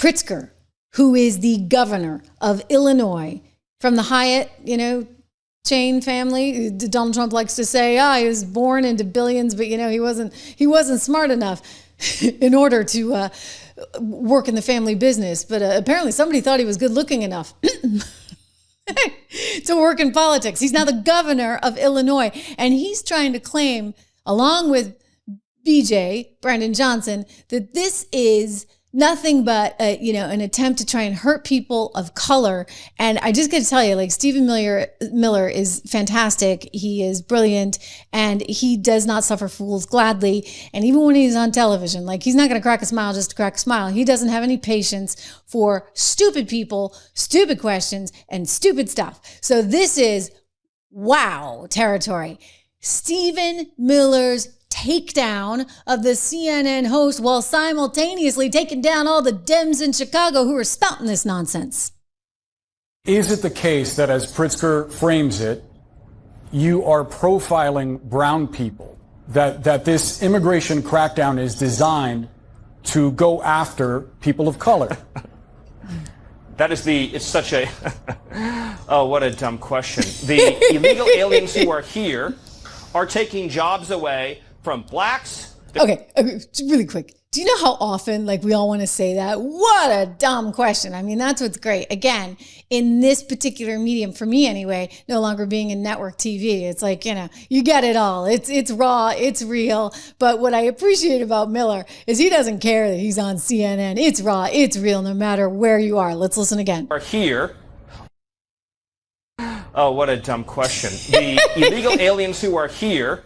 Pritzker, who is the governor of Illinois from the Hyatt, chain family. Donald Trump likes to say, he was born into billions, but he wasn't smart enough in order to work in the family business. But apparently somebody thought he was good looking enough to work in politics. He's now the governor of Illinois, and he's trying to claim, along with BJ, Brandon Johnson, that this is nothing but an attempt to try and hurt people of color. And I just got to tell you, Stephen Miller is fantastic. He is brilliant, and he does not suffer fools gladly. And even when he's on television, he's not going to crack a smile just to crack a smile. He doesn't have any patience for stupid people, stupid questions, and stupid stuff. So this is wow territory. Stephen Miller's takedown of the CNN host while simultaneously taking down all the Dems in Chicago who are spouting this nonsense. Is it the case that, as Pritzker frames it, you are profiling brown people, that this immigration crackdown is designed to go after people of color? It's such a, oh, what a dumb question. The illegal aliens who are here are taking jobs away from blacks. Okay, really quick. Do you know how often, we all want to say that? What a dumb question. I mean, that's what's great. Again, in this particular medium, for me anyway, no longer being in network TV, it's you get it all. It's raw, it's real. But what I appreciate about Miller is he doesn't care that he's on CNN. It's raw, it's real, no matter where you are. Let's listen again. Are here. Oh, what a dumb question. The illegal aliens who are here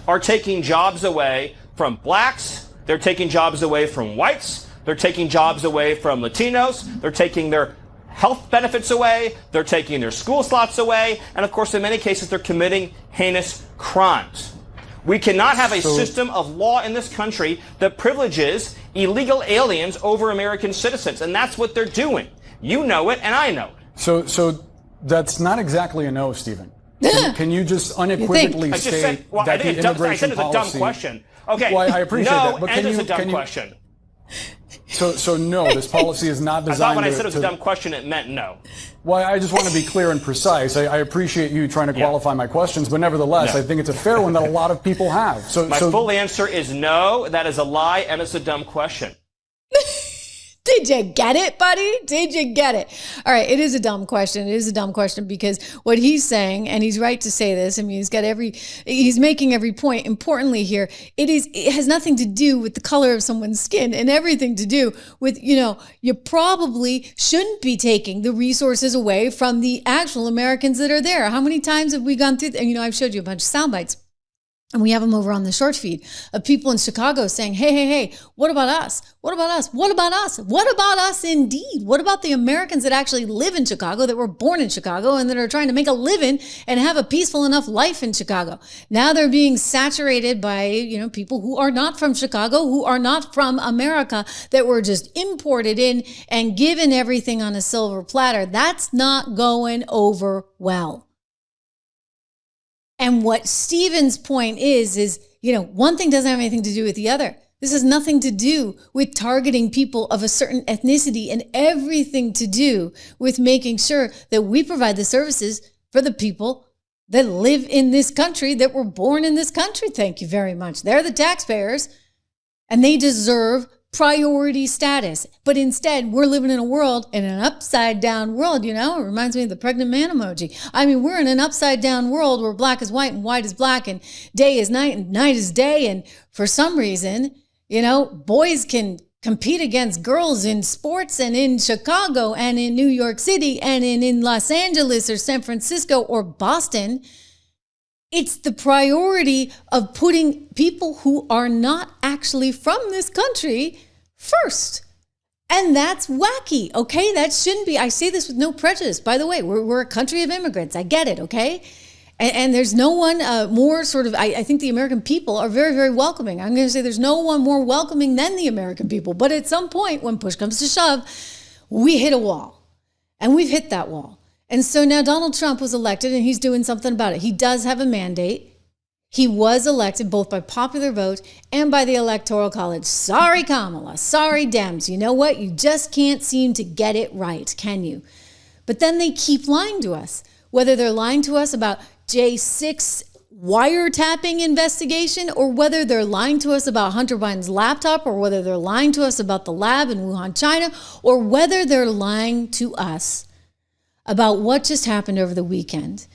are taking jobs away from blacks. They're taking jobs away from whites. They're taking jobs away from Latinos. They're taking their health benefits away. They're taking their school slots away. And of course, in many cases, they're committing heinous crimes. We cannot have a system of law in this country that privileges illegal aliens over American citizens. And that's what they're doing. You know it, and I know it. So that's not exactly a no, Stephen. Can you just unequivocally state that the immigration policy... I said it's a dumb question. Okay. Well, I appreciate that. But it's a dumb question. So no, this policy is not designed to... I thought when I said it was a dumb question, it meant no. Well, I just want to be clear and precise. I appreciate you trying to qualify my questions, but nevertheless, I think it's a fair one that a lot of people have. My full answer is no, that is a lie, and it's a dumb question. Did you get it, buddy? Did you get it? All right, it is a dumb question. It is a dumb question because what he's saying, and he's right to say this, I mean, he's making every point. Importantly here, it has nothing to do with the color of someone's skin and everything to do with, you probably shouldn't be taking the resources away from the actual Americans that are there. How many times have we gone through, and I've showed you a bunch of sound bites. And we have them over on the short feed of people in Chicago saying, hey, what about us? What about us? What about us? What about us indeed? What about the Americans that actually live in Chicago, that were born in Chicago and that are trying to make a living and have a peaceful enough life in Chicago? Now they're being saturated by, people who are not from Chicago, who are not from America, that were just imported in and given everything on a silver platter. That's not going over well. And what Stephen's point is, one thing doesn't have anything to do with the other. This has nothing to do with targeting people of a certain ethnicity and everything to do with making sure that we provide the services for the people that live in this country, that were born in this country. Thank you very much. They're the taxpayers, and they deserve priority status. But instead, we're living in an upside down world, It reminds me of the pregnant man emoji. I mean, we're in an upside down world where black is white and white is black and day is night and night is day. And for some reason, boys can compete against girls in sports and in Chicago and in New York City and in Los Angeles or San Francisco or Boston. It's the priority of putting people who are not actually from this country first. And that's wacky, okay? That shouldn't be. I say this with no prejudice. By the way, we're a country of immigrants. I get it, okay? And there's no one more I think the American people are very, very welcoming. I'm going to say there's no one more welcoming than the American people. But at some point, when push comes to shove, we hit a wall. And we've hit that wall. And so now Donald Trump was elected and he's doing something about it. He does have a mandate. He was elected both by popular vote and by the Electoral College. Sorry, Kamala. Sorry, Dems. You know what? You just can't seem to get it right, can you? But then they keep lying to us. Whether they're lying to us about J6 wiretapping investigation, or whether they're lying to us about Hunter Biden's laptop, or whether they're lying to us about the lab in Wuhan, China, or whether they're lying to us about what just happened over the weekend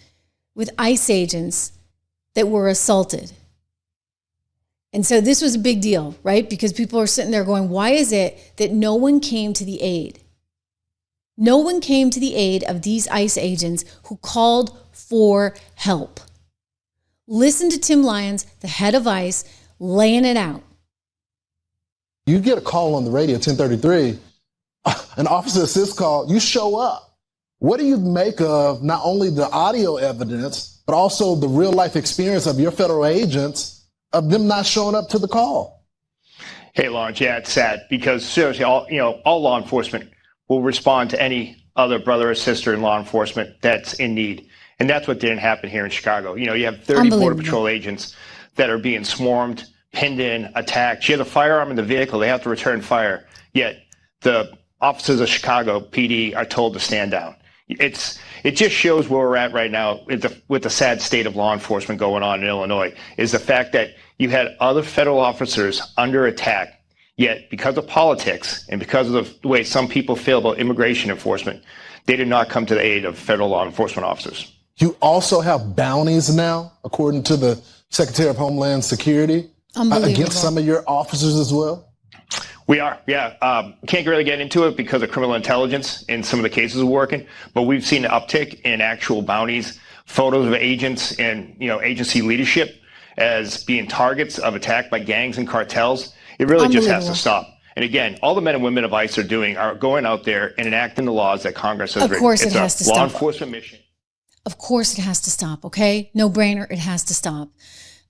with ICE agents that were assaulted. And so this was a big deal, right? Because people are sitting there going, why is it that no one came to the aid? No one came to the aid of these ICE agents who called for help. Listen to Tim Lyons, the head of ICE, laying it out. You get a call on the radio, 1033, an officer assist call, you show up. What do you make of not only the audio evidence, but also the real life experience of your federal agents of them not showing up to the call? Hey, Lawrence, yeah, it's sad because seriously, all law enforcement will respond to any other brother or sister in law enforcement that's in need. And that's what didn't happen here in Chicago. You have 30 Border Patrol agents that are being swarmed, pinned in, attacked. She has a firearm in the vehicle. They have to return fire. Yet the officers of Chicago PD are told to stand down. It just shows where we're at right now with the sad state of law enforcement going on in Illinois, is the fact that you had other federal officers under attack, yet because of politics and because of the way some people feel about immigration enforcement, they did not come to the aid of federal law enforcement officers. You also have bounties now, according to the Secretary of Homeland Security, against some of your officers as well? We are, yeah. Can't really get into it because of criminal intelligence in some of the cases we're working, but we've seen an uptick in actual bounties, photos of agents and agency leadership as being targets of attack by gangs and cartels. It really just has to stop. And again, all the men and women of ICE are going out there and enacting the laws that Congress has written. Of course it has to stop. Law enforcement mission. Of course it has to stop, okay? No brainer, it has to stop.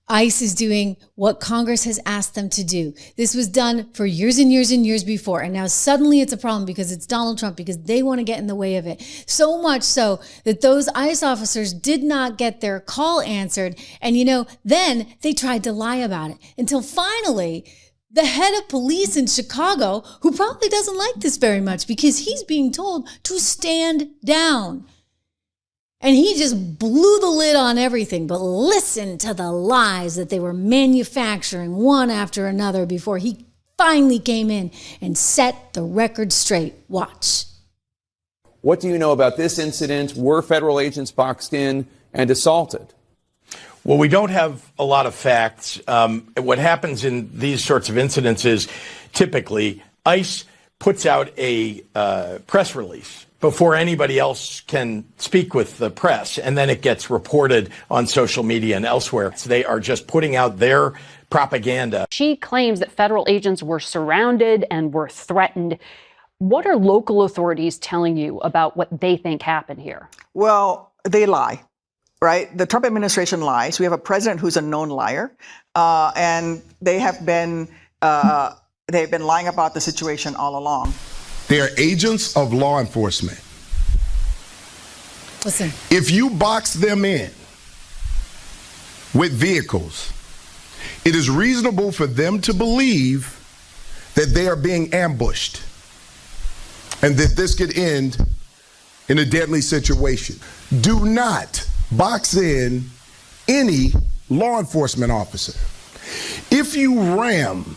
ICE is doing what Congress has asked them to do. This was done for years and years and years before, and now suddenly it's a problem because it's Donald Trump, because they want to get in the way of it. So much so that those ICE officers did not get their call answered, and then they tried to lie about it until finally the head of police in Chicago, who probably doesn't like this very much because he's being told to stand down. And he just blew the lid on everything, but listen to the lies that they were manufacturing one after another before he finally came in and set the record straight. Watch. What do you know about this incident? Were federal agents boxed in and assaulted? Well, we don't have a lot of facts. What happens in these sorts of incidents is typically ICE puts out a press release before anybody else can speak with the press, and then it gets reported on social media and elsewhere. So they are just putting out their propaganda. She claims that federal agents were surrounded and were threatened. What are local authorities telling you about what they think happened here? Well, they lie, right? The Trump administration lies. We have a president who's a known liar, and they have been lying about the situation all along. They are agents of law enforcement. Listen. If you box them in with vehicles, it is reasonable for them to believe that they are being ambushed and that this could end in a deadly situation. Do not box in any law enforcement officer. If you ram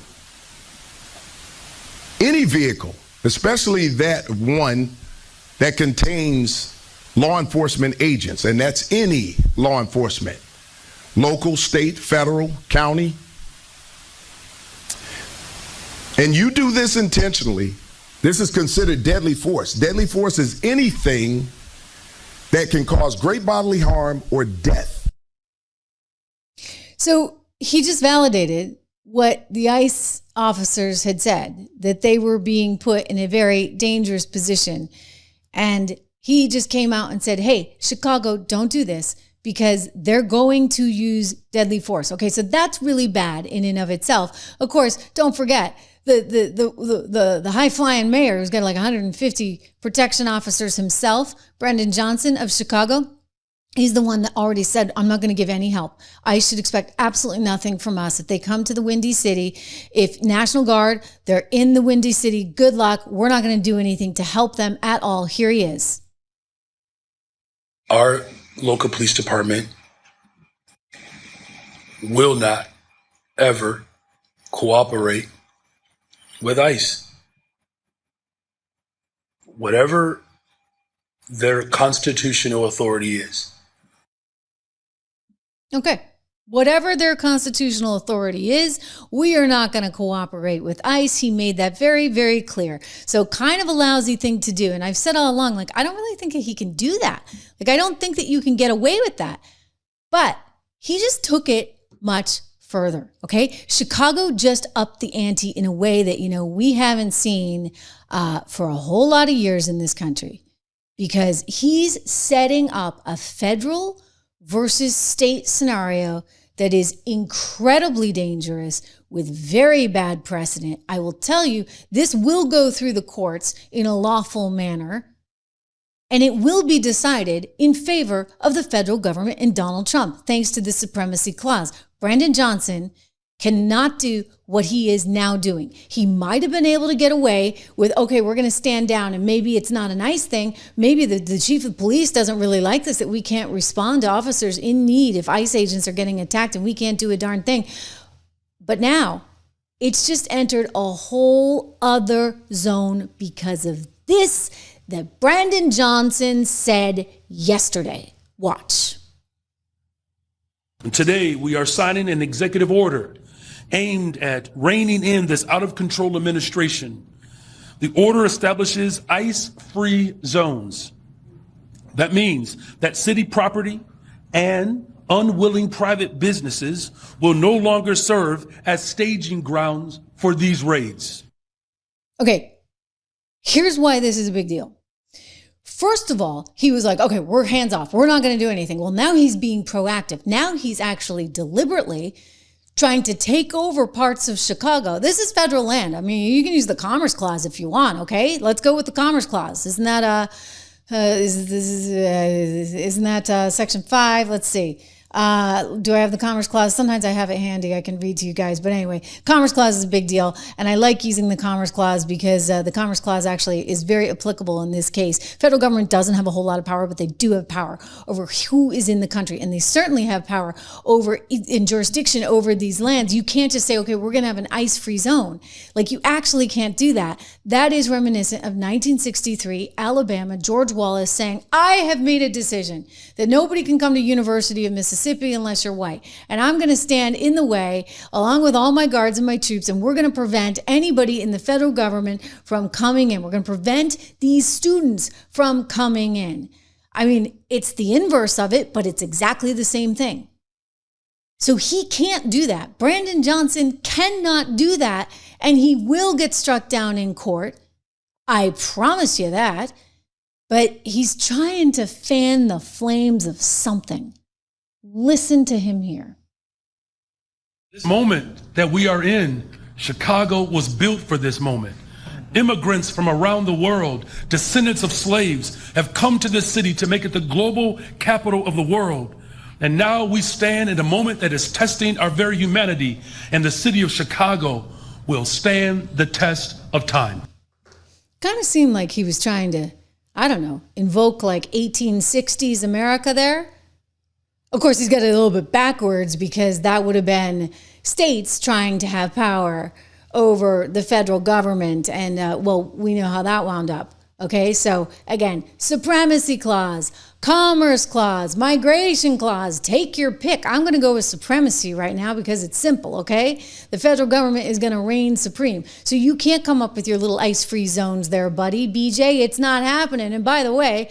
any vehicle, especially that one that contains law enforcement agents, and that's any law enforcement, local, state, federal, county, and you do this intentionally, this is considered deadly force. Deadly force is anything that can cause great bodily harm or death. So he just validated what the ICE officers had said, that they were being put in a very dangerous position. And he just came out and said, hey, Chicago, don't do this because they're going to use deadly force. Okay, so that's really bad in and of itself. Of course, don't forget the high-flying mayor who's got like 150 protection officers himself, Brendan Johnson of Chicago. He's the one that already said, I'm not going to give any help. ICE should expect absolutely nothing from us. If they come to the Windy City, if National Guard, they're in the Windy City, good luck. We're not going to do anything to help them at all. Here he is. Our local police department will not ever cooperate with ICE. Whatever their constitutional authority is. Okay. Whatever their constitutional authority is, we are not going to cooperate with ICE. He made that very, very clear. So kind of a lousy thing to do. And I've said all along, like, I don't really think that he can do that. Like, I don't think that you can get away with that. But he just took it much further. Okay. Chicago just upped the ante in a way that, we haven't seen for a whole lot of years in this country, because he's setting up a federal versus state scenario that is incredibly dangerous with very bad precedent. I will tell you, this will go through the courts in a lawful manner, and it will be decided in favor of the federal government and Donald Trump, thanks to the Supremacy Clause. Brandon Johnson cannot do what he is now doing. He might have been able to get away with, okay, we're going to stand down, and maybe it's not a nice thing. Maybe the chief of police doesn't really like this, that we can't respond to officers in need if ICE agents are getting attacked and we can't do a darn thing. But now it's just entered a whole other zone because of this that Brandon Johnson said yesterday. Watch. Today, we are signing an executive order aimed at reining in this out-of-control administration. The order establishes ICE-free zones. That means that city property and unwilling private businesses will no longer serve as staging grounds for these raids. Okay, here's why this is a big deal. First of all, he was like, okay, we're hands off. We're not going to do anything. Well, now he's being proactive. Now he's actually deliberately trying to take over parts of Chicago. This is federal land. I mean, you can use the Commerce Clause if you want, okay? Let's go with the Commerce Clause. Isn't that Section 5? Let's see. Do I have the Commerce Clause? Sometimes I have it handy. I can read to you guys. But anyway, Commerce Clause is a big deal. And I like using the Commerce Clause because the Commerce Clause actually is very applicable in this case. Federal government doesn't have a whole lot of power, but they do have power over who is in the country. And they certainly have power over in jurisdiction over these lands. You can't just say, okay, we're going to have an ICE-free zone. Like, you actually can't do that. That is reminiscent of 1963, Alabama, George Wallace saying, I have made a decision that nobody can come to University of Mississippi unless you're white. And I'm going to stand in the way along with all my guards and my troops, and we're going to prevent anybody in the federal government from coming in. We're going to prevent these students from coming in. I mean, it's the inverse of it, but it's exactly the same thing. So he can't do that. Brandon Johnson cannot do that, and he will get struck down in court. I promise you that. But he's trying to fan the flames of something. Listen to him here. This moment that we are in, Chicago was built for this moment. Immigrants from around the world, descendants of slaves, have come to this city to make it the global capital of the world. And now we stand in a moment that is testing our very humanity, and the city of Chicago will stand the test of time. Kind of seemed like he was trying to, I don't know, invoke like 1860s America there. Of course, he's got it a little bit backwards because that would have been states trying to have power over the federal government. And, well, we know how that wound up. Okay, so again, Supremacy Clause, Commerce Clause, Migration Clause, take your pick. I'm going to go with supremacy right now because it's simple, okay? The federal government is going to reign supreme. So you can't come up with your little ICE-free zones there, buddy. BJ, it's not happening. And by the way,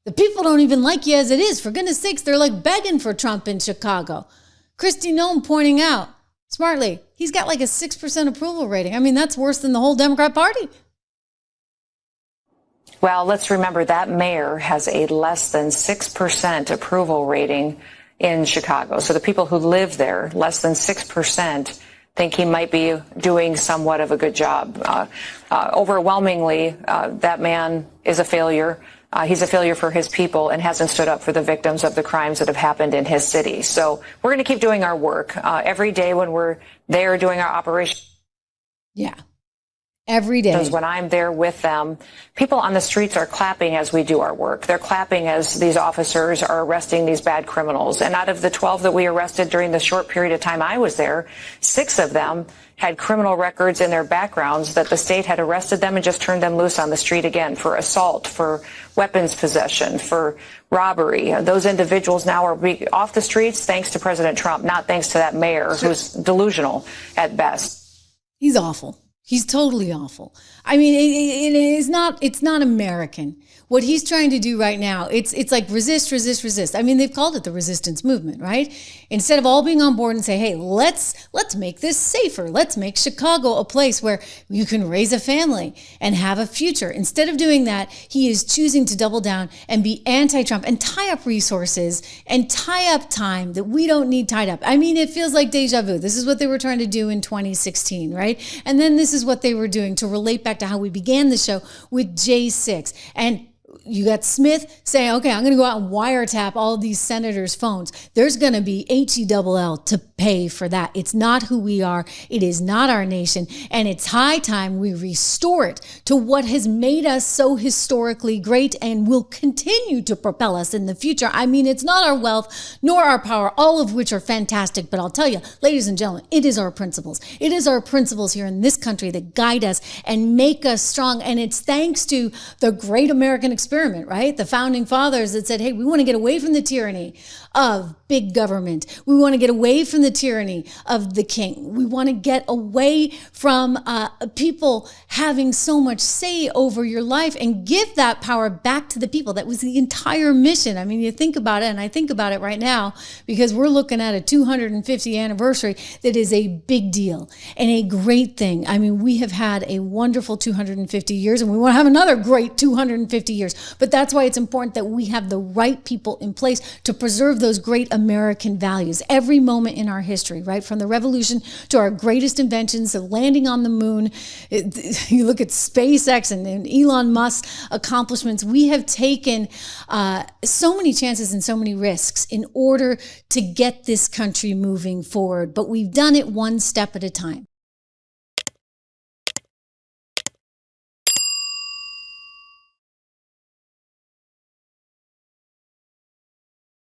the people don't even like you as it is. For goodness sakes, they're like begging for Trump in Chicago. Kristi Noem pointing out, smartly, he's got like a 6% approval rating. I mean, that's worse than the whole Democrat Party. Well, let's remember that mayor has a less than 6% approval rating in Chicago. So the people who live there, less than 6%, think he might be doing somewhat of a good job. Overwhelmingly, that man is a failure. He's a failure for his people and hasn't stood up for the victims of the crimes that have happened in his city. So we're going to keep doing our work every day when we're there doing our operation. Yeah. Every day. Because when I'm there with them, people on the streets are clapping as we do our work. They're clapping as these officers are arresting these bad criminals. And out of the 12 that we arrested during the short period of time I was there, 6 of them had criminal records in their backgrounds that the state had arrested them and just turned them loose on the street again for assault, for weapons possession, for robbery. Those individuals now are off the streets thanks to President Trump, not thanks to that mayor who's delusional at best. He's awful. He's totally awful. I mean, it's not American. What he's trying to do right now, it's like resist, resist, resist. I mean, they've called it the resistance movement, right? Instead of all being on board and say, hey, let's make this safer. Let's make Chicago a place where you can raise a family and have a future. Instead of doing that, he is choosing to double down and be anti-Trump and tie up resources and tie up time that we don't need tied up. I mean, it feels like deja vu. This is what they were trying to do in 2016, right? And then this is what they were doing to relate back to how we began the show with J6. And you got Smith saying, okay, I'm going to go out and wiretap all these senators' phones. There's going to be HELL to pay for that. It's not who we are. It is not our nation. And it's high time we restore it to what has made us so historically great and will continue to propel us in the future. I mean, it's not our wealth nor our power, all of which are fantastic. But I'll tell you, ladies and gentlemen, it is our principles. It is our principles here in this country that guide us and make us strong. And it's thanks to the great American experiment, right? The founding fathers that said, hey, we want to get away from the tyranny of big government. We want to get away from the tyranny of the king. We want to get away from people having so much say over your life and give that power back to the people. That was the entire mission. I mean, you think about it, and I think about it right now because we're looking at a 250th anniversary that is a big deal and a great thing. I mean, we have had a wonderful 250 years and we want to have another great 250 years. But that's why it's important that we have the right people in place to preserve those great American values every moment in our history, right? From the revolution to our greatest inventions, the landing on the moon. You look at SpaceX and Elon Musk's accomplishments. We have taken so many chances and so many risks in order to get this country moving forward, but we've done it one step at a time.